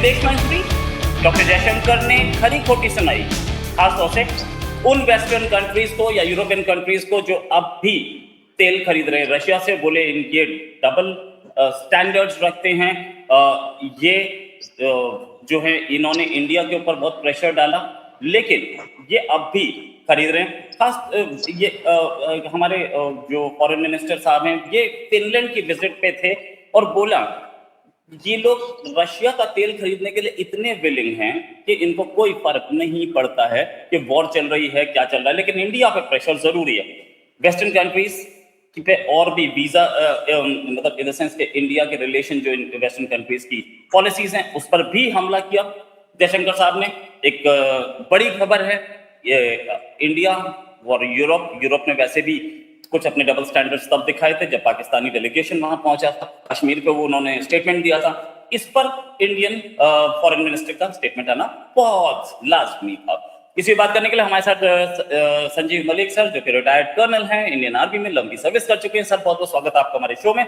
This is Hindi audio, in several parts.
विदेश मंत्री डॉक्टर जयशंकर ने खरी खोटी सुनाई, खासतौर से उन वेस्टर्न कंट्रीज को या यूरोपियन कंट्रीज को जो अब भी तेल खरीद रहे हैं रशिया से। बोले ये डबल स्टैंडर्ड्स रखते हैं। ये जो है इन्होंने इंडिया के ऊपर बहुत प्रेशर डाला, लेकिन ये अब भी खरीद रहे हैं। खास ये हमारे जो फॉरेन मिनिस्टर साहब हैं, ये फिनलैंड की विजिट पे थे और बोला ये लोग रशिया का तेल खरीदने के लिए इतने विलिंग हैं कि इनको कोई फर्क नहीं पड़ता है कि वॉर चल रही है, क्या चल रहा है, लेकिन इंडिया पे प्रेशर जरूरी है। वेस्टर्न कंट्रीज पे और भी वीजा मतलब इन द सेंस के इंडिया के रिलेशन जो वेस्टर्न कंट्रीज की पॉलिसीज हैं उस पर भी हमला किया जयशंकर साहब ने। एक बड़ी खबर है, ये इंडिया और यूरोप में वैसे भी कुछ अपने डबल स्टैंडर्ड्स तब दिखाए थे जब पाकिस्तानी डेलीगेशन वहां पहुंचा था। कश्मीर पे वो उन्होंने स्टेटमेंट दिया था। इस पर इंडियन फॉरेन मिनिस्टर का स्टेटमेंट आना बहुत लाजमी था। इसी बात करने के लिए हमारे साथ संजीव मलिक सर, जो कि रिटायर्ड कर्नल हैं, इंडियन आर्मी में लंबी सर्विस कर चुके हैं। सर बहुत बहुत स्वागत है आपका हमारे शो में।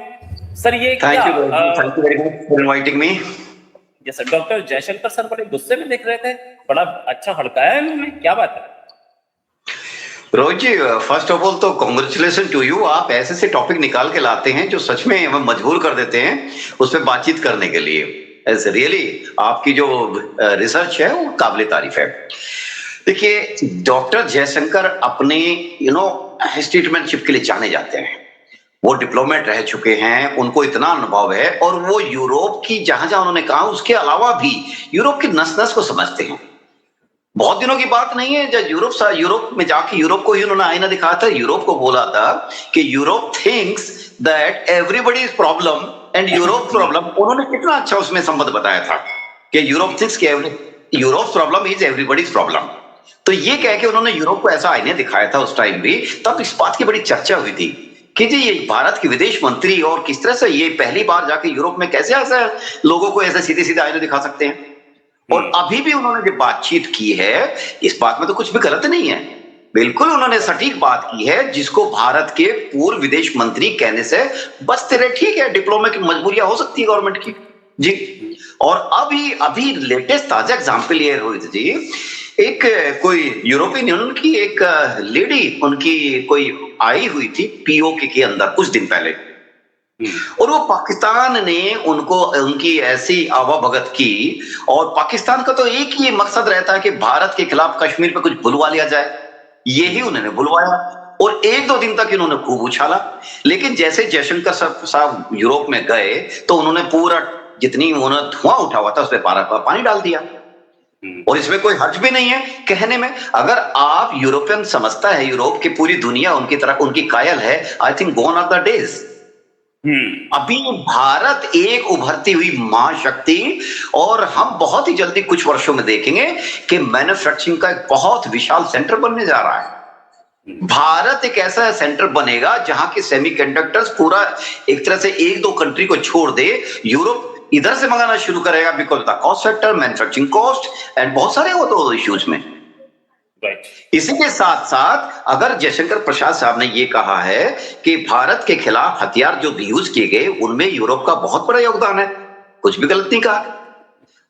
सर ये thank you very much for inviting me. Yes sir, doctor Jaishankar sir बड़े गुस्से में दिख रहे थे, बड़ा अच्छा हड़काया है इन्होंने, क्या बात है? रोहित जी, फर्स्ट ऑफ ऑल तो कॉन्ग्रेचुलेशन टू यू। आप ऐसे से टॉपिक निकाल के लाते हैं जो सच में हमें मजबूर कर देते हैं उस पर बातचीत करने के लिए। ऐसे रियली आपकी जो रिसर्च है वो काबिल तारीफ है। देखिए, डॉक्टर जयशंकर अपने स्टेटमेंटशिप के लिए जाने जाते हैं। वो डिप्लोमेट रह चुके हैं, उनको इतना अनुभव है और वो यूरोप की जहां जहां उन्होंने कहा उसके अलावा भी यूरोप की नस नस को समझते हैं। बहुत दिनों की बात नहीं है जब यूरोप में जाके यूरोप को ही उन्होंने आईना दिखाया था। यूरोप को बोला था कि Europe thinks that everybody is problem and Europe problem. उन्होंने कितना अच्छा उसमें संबंध बताया था कि यूरोप थिंक्स कि Europe problem is everybody's problem. तो ये कह के उन्होंने यूरोप को ऐसा आईने दिखाया था उस टाइम भी। तब इस बात की बड़ी चर्चा हुई थी कि जी ये भारत के विदेश मंत्री और किस तरह से ये पहली बार जाके यूरोप में कैसे ऐसे लोगों को ऐसे सीधे सीधे आईने दिखा सकते हैं। और अभी भी उन्होंने जो बातचीत की है इस बात में तो कुछ भी गलत नहीं है। बिल्कुल उन्होंने सटीक बात की है जिसको भारत के पूर्व विदेश मंत्री कहने से बचते रहे। ठीक है, डिप्लोमेटिक मजबूरियां हो सकती है गवर्नमेंट की जी। और अभी लेटेस्ट ताजा एग्जांपल ये रोहित जी, एक कोई यूरोपियन यूनियन की एक लेडी उनकी कोई आई हुई थी पीओके के अंदर कुछ दिन पहले, और वो पाकिस्तान ने उनको उनकी ऐसी आवाभगत की। और पाकिस्तान का तो एक ही मकसद रहता है कि भारत के खिलाफ कश्मीर पे कुछ बुलवा लिया जाए। यही उन्होंने बुलवाया और एक दो दिन तक इन्होंने खूब उछाला। लेकिन जैसे जयशंकर साहब यूरोप में गए तो उन्होंने पूरा जितनी उन्होंने धुआं उठा हुआ था उस पर पानी डाल दिया। और इसमें कोई हर्ज भी नहीं है कहने में। अगर आप यूरोपियन समझता है यूरोप की पूरी दुनिया उनकी तरफ उनकी कायल है, I think gone are the days. अभी भारत एक उभरती हुई महाशक्ति और हम बहुत ही जल्दी कुछ वर्षों में देखेंगे कि मैन्युफैक्चरिंग का एक बहुत विशाल सेंटर बनने जा रहा है। भारत एक ऐसा सेंटर बनेगा जहां के सेमीकंडक्टर्स पूरा एक तरह से एक दो कंट्री को छोड़ दे, यूरोप इधर से मंगाना शुरू करेगा because the cost factor, manufacturing cost and बहुत सारे वो तो इश्यूज में। इसी के साथ साथ अगर जयशंकर प्रसाद साहब ने ये कहा है कि भारत के खिलाफ हथियार जो भी यूज किए गए उनमें यूरोप का बहुत बड़ा योगदान है, कुछ भी गलत नहीं कहा।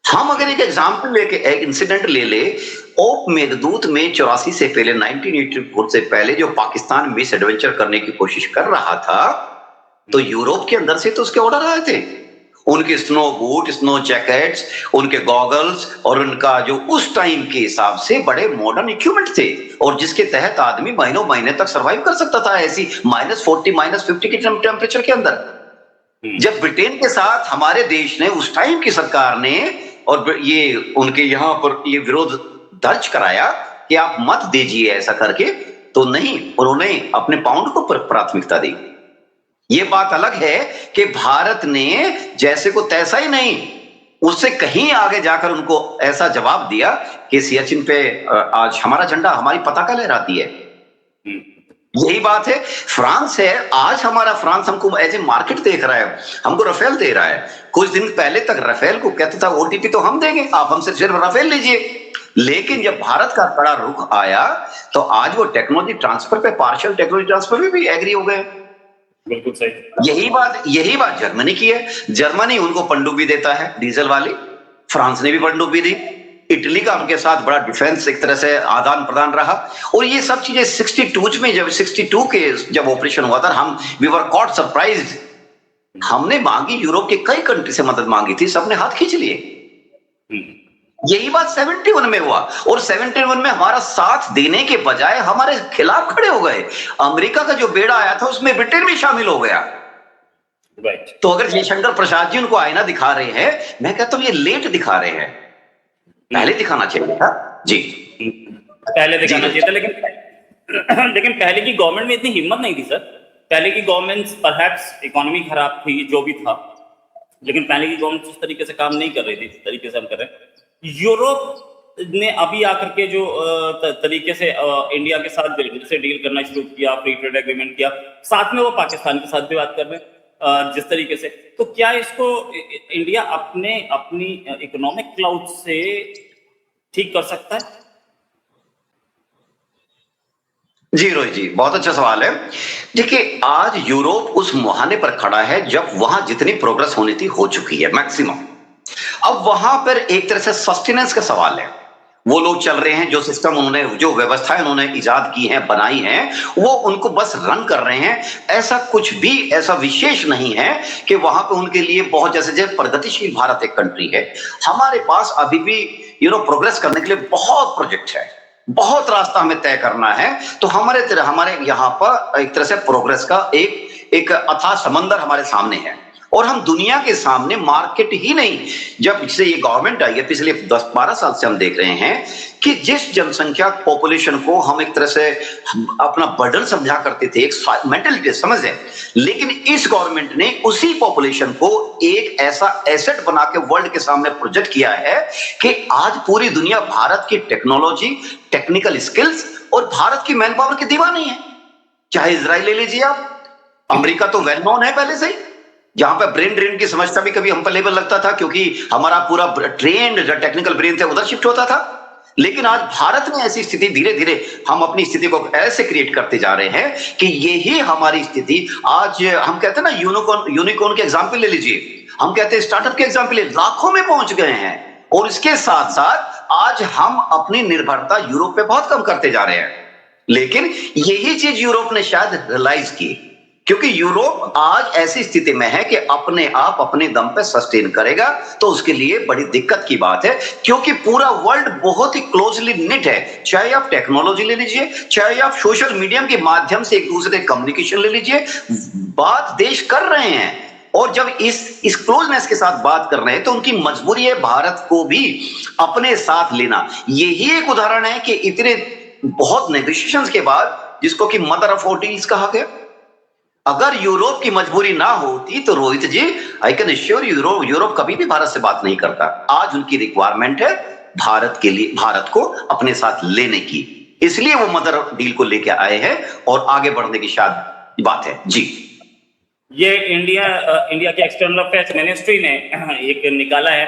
हम अगर एक एग्जांपल लेके एक इंसिडेंट ले ले, ओप मेघदूत में 84 से पहले 1984 से पहले जो पाकिस्तान मिस एडवेंचर करने की कोशिश कर रहा था तो यूरोप के अंदर से तो उसके ऑर्डर आए थे। उनके स्नो बूट, स्नो जैकेट्स, उनके गॉगल्स और उनका जो उस टाइम के हिसाब से बड़े मॉडर्न इक्विपमेंट थे और जिसके तहत आदमी महीनों महीने तक सरवाइव कर सकता था ऐसी -40 -50 के टेम्परेचर के अंदर। जब ब्रिटेन के साथ हमारे देश ने उस टाइम की सरकार ने और ये उनके यहां पर ये विरोध दर्ज कराया कि आप मत दीजिए ऐसा करके, तो नहीं, उन्होंने अपने पाउंड को प्राथमिकता दी। ये बात अलग है कि भारत ने जैसे को तैसा ही नहीं, उससे कहीं आगे जाकर उनको ऐसा जवाब दिया कि सियाचिन पे आज हमारा झंडा, हमारी पताका लहराती है। यही बात है। फ्रांस है, आज हमारा फ्रांस हमको एज ए मार्केट देख रहा है, हमको राफेल दे रहा है। कुछ दिन पहले तक राफेल को कहता था ओटीपी तो हम देंगे, आप हमसे सिर्फ राफेल लीजिए। लेकिन जब भारत का बड़ा रुख आया तो आज वो टेक्नोलॉजी ट्रांसफर पे, पार्शियल टेक्नोलॉजी ट्रांसफर में भी एग्री हो गए। बिल्कुल सही। यही बात जर्मनी की है। जर्मनी उनको पनडुब्बी देता है डीजल वाली, फ्रांस ने भी पनडुब्बी दी, इटली का उनके साथ बड़ा डिफेंस एक तरह से आदान प्रदान रहा। और ये सब चीजें 62 में, जब 62 के जब ऑपरेशन हुआ था, हम वी वर कॉट सरप्राइज। हमने मांगी, यूरोप के कई कंट्री से मदद मांगी थी, सबने हाथ खींच लिए। यही बात 71 में हुआ, और 71 में हमारा साथ देने के बजाय हमारे खिलाफ खड़े हो गए। अमेरिका का जो बेड़ा आया था उसमें ब्रिटेन भी शामिल हो गया। तो अगर जयशंकर प्रसाद जी उनको आईना दिखा रहे हैं, मैं कहता हूं ये लेट दिखा रहे हैं, पहले दिखाना चाहिए था। जी, पहले दिखाना चाहिए था, लेकिन पहले की गवर्नमेंट में इतनी हिम्मत नहीं थी सर। पहले की गवर्नमेंट परहैप्स इकोनॉमी खराब थी, जो भी था, लेकिन पहले की गवर्नमेंट उस तरीके से काम नहीं कर रही थी जिस तरीके से हम कर रहे हैं। यूरोप ने अभी आकर के जो तरीके से इंडिया के साथ से डील करना शुरू किया, फ्री ट्रेड एग्रीमेंट किया, साथ में वो पाकिस्तान के साथ भी बात कर रहे हैं जिस तरीके से, तो क्या इसको इंडिया अपनी इकोनॉमिक क्लाउड से ठीक कर सकता है? जी रोहित जी, बहुत अच्छा सवाल है। देखिए, आज यूरोप उस मुहाने पर खड़ा है जब वहां जितनी प्रोग्रेस होनी थी हो चुकी है मैक्सिमम। अब वहां पर एक तरह से सस्टेनेंस का सवाल है। वो लोग चल रहे हैं, जो सिस्टम उन्होंने, जो व्यवस्थाएं उन्होंने इजाद की हैं, बनाई हैं, वो उनको बस रन कर रहे हैं। ऐसा कुछ भी ऐसा विशेष नहीं है कि वहां पे उनके लिए बहुत, जैसे प्रगतिशील भारत एक कंट्री है, हमारे पास अभी भी प्रोग्रेस करने के लिए बहुत प्रोजेक्ट है, बहुत रास्ता हमें तय करना है। तो हमारे यहाँ पर एक तरह से प्रोग्रेस का एक अथाह समंदर हमारे सामने है, और हम दुनिया के सामने मार्केट ही नहीं, जब से ये गवर्नमेंट आई है पिछले 10-12 साल से हम देख रहे हैं कि जिस जनसंख्या पॉपुलेशन को हम एक तरह से अपना बर्डन समझा करते थे, एक मेंटलिटी समझ है, लेकिन इस गवर्नमेंट ने उसी पॉपुलेशन को एक ऐसा एसेट बना के वर्ल्ड के सामने प्रोजेक्ट किया है कि आज पूरी दुनिया भारत की टेक्नोलॉजी, टेक्निकल स्किल्स और भारत की मैन पावर की दीवानी है। चाहे इजराइल ले लीजिए आप, अमेरिका तो वेल नोन है पहले से ही, जहां पर ब्रेन ड्रेन की समस्या भी कभी हम पर लेवल लगता था, क्योंकि हमारा पूरा ट्रेंड जो टेक्निकल ब्रेन थे उधर शिफ्ट होता था। लेकिन आज भारत में ऐसी स्थिति, धीरे धीरे हम अपनी स्थिति को ऐसे क्रिएट करते जा रहे हैं कि यही हमारी स्थिति आज, हम कहते हैं ना यूनिकॉर्न के एग्जाम्पल ले लीजिए, हम कहते हैं स्टार्टअप के एग्जाम्पल, लाखों में पहुंच गए हैं। और इसके साथ साथ आज हम अपनी निर्भरता यूरोप पे बहुत कम करते जा रहे हैं। लेकिन यही चीज यूरोप ने शायद रियलाइज की, क्योंकि यूरोप आज ऐसी स्थिति में है कि अपने आप अपने दम पे सस्टेन करेगा, तो उसके लिए बड़ी दिक्कत की बात है, क्योंकि पूरा वर्ल्ड बहुत ही क्लोजली निट है। चाहे आप टेक्नोलॉजी ले लीजिए, चाहे आप सोशल मीडिया के माध्यम से एक दूसरे कम्युनिकेशन ले लीजिए, बात देश कर रहे हैं। और जब इस क्लोजनेस के साथ बात कर रहे हैं, तो उनकी मजबूरी है भारत को भी अपने साथ लेना। यही एक उदाहरण है कि इतने बहुत नेगोशिएशंस के बाद, जिसको कि मदर ऑफ ऑल डील्स कहा गया, अगर यूरोप की मजबूरी ना होती तो रोहित जी, आई कैन एश्योर यूरोप कभी भी भारत से बात नहीं करता। आज उनकी रिक्वायरमेंट है भारत के लिए, भारत को अपने साथ लेने की, इसलिए वो मदर डील को लेके आए हैं और आगे बढ़ने की शायद बात है। जी, ये इंडिया के एक्सटर्नल अफेयर्स मिनिस्ट्री ने एक निकाला है,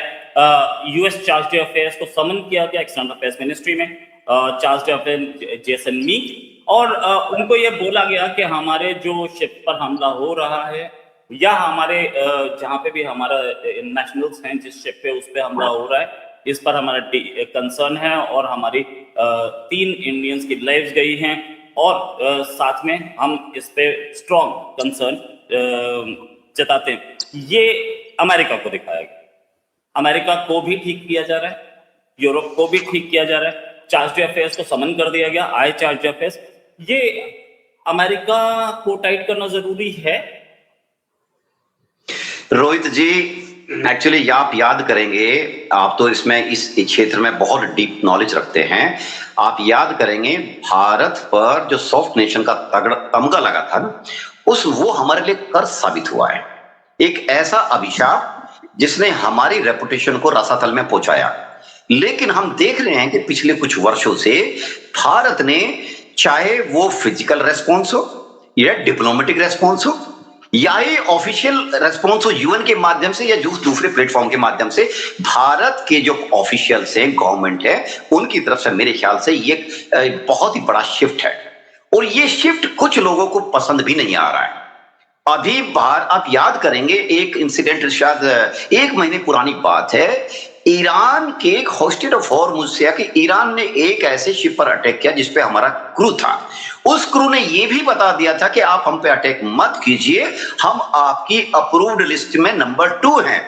यूएस चार्ज डे अफेयर्स को समन किया गया एक्सटर्नल अफेयर्स मिनिस्ट्री में, चार्ज डे अफेयर जेसन मी, और उनको ये बोला गया कि हमारे जो शिप पर हमला हो रहा है, या हमारे जहां पे भी हमारा नेशनल्स हैं जिस शिप पे, उस पे हमला हो रहा है, इस पर हमारा कंसर्न है, और हमारी 3 इंडियंस की लाइव्स गई हैं, और साथ में हम इस पे स्ट्रॉन्ग कंसर्न जताते हैं। ये अमेरिका को दिखाया गया, अमेरिका को भी ठीक किया जा रहा है, यूरोप को भी ठीक किया जा रहा है, चार्ज डे अफेयर्स को समन कर दिया गया, आए चार्ज डे अफेयर्स। ये अमेरिका को टाइट करना जरूरी है? रोहित जी, एक्चुअली आप याद करेंगे, आप तो इसमें इस क्षेत्र में बहुत डीप नॉलेज रखते हैं, आप याद करेंगे भारत पर जो सॉफ्ट नेशन का तमगा लगा था ना, वो हमारे लिए कर्ज साबित हुआ है। एक ऐसा अभिशाप जिसने हमारी रेपुटेशन को रसातल में पहुंचाया। लेकिन हम देख रहे हैं कि पिछले कुछ वर्षों से भारत ने, चाहे वो फिजिकल रेस्पॉन्स हो या डिप्लोमेटिक रेस्पॉन्स हो या ही ऑफिशियल रेस्पॉन्स हो यूएन के माध्यम से या दूसरे प्लेटफॉर्म के माध्यम से, भारत के जो ऑफिशियल्स हैं, गवर्नमेंट है, उनकी तरफ से मेरे ख्याल से ये बहुत ही बड़ा शिफ्ट है। और ये शिफ्ट कुछ लोगों को पसंद भी नहीं आ रहा है। अभी बाहर आप याद करेंगे, एक इंसिडेंट शायद 1 महीने पुरानी बात है ईरान के एक होस्टेड ऑफ हॉर्मुज से कि ईरान ने एक ऐसे शिप पर अटैक किया जिसपे हमारा क्रू था। उस क्रू ने यह भी बता दिया था कि आप हम पे अटैक मत कीजिए, हम आपकी अप्रूव्ड लिस्ट में नंबर 2 हैं।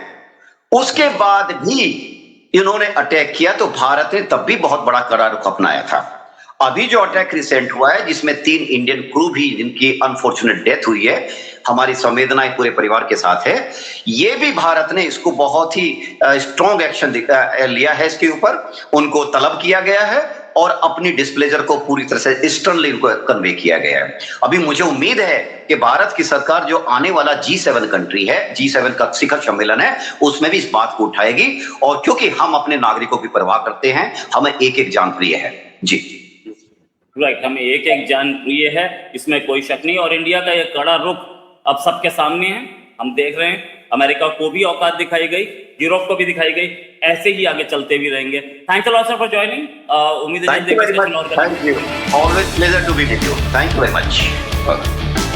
उसके बाद भी इन्होंने अटैक किया तो भारत ने तब भी बहुत बड़ा कड़ा रुख अपनाया था। अभी जो अटैक रिसेंट हुआ है जिसमें 3 इंडियन क्रू भी जिनकी अनफॉर्चुनेट डेथ हुई है, हमारी संवेदनाएं पूरे परिवार के साथ है। ये भी भारत ने इसको बहुत ही स्ट्रॉन्ग एक्शन लिया है, इसके ऊपर उनको तलब किया गया है और अपनी डिस्प्लेजर को पूरी तरह से स्टर्नली उनको कन्वे किया गया है। अभी मुझे उम्मीद है कि भारत की सरकार जो आने वाला G7 कंट्री है, G7 का शिखर सम्मेलन है, उसमें भी इस बात को उठाएगी। और क्योंकि हम अपने नागरिकों की परवाह करते हैं, हमें एक एक जान प्रिय है। जी राइट, हमें एक एक जान प्रिय है, इसमें कोई शक नहीं। और इंडिया का ये कड़ा रुख अब सबके सामने है, हम देख रहे हैं। अमेरिका को भी औकात दिखाई गई, यूरोप को भी दिखाई गई, ऐसे ही आगे चलते भी रहेंगे। Thanks a lot sir for joining. उम्मीद है thank you very much. Thank you, always pleasure to be with you. Thank you very much.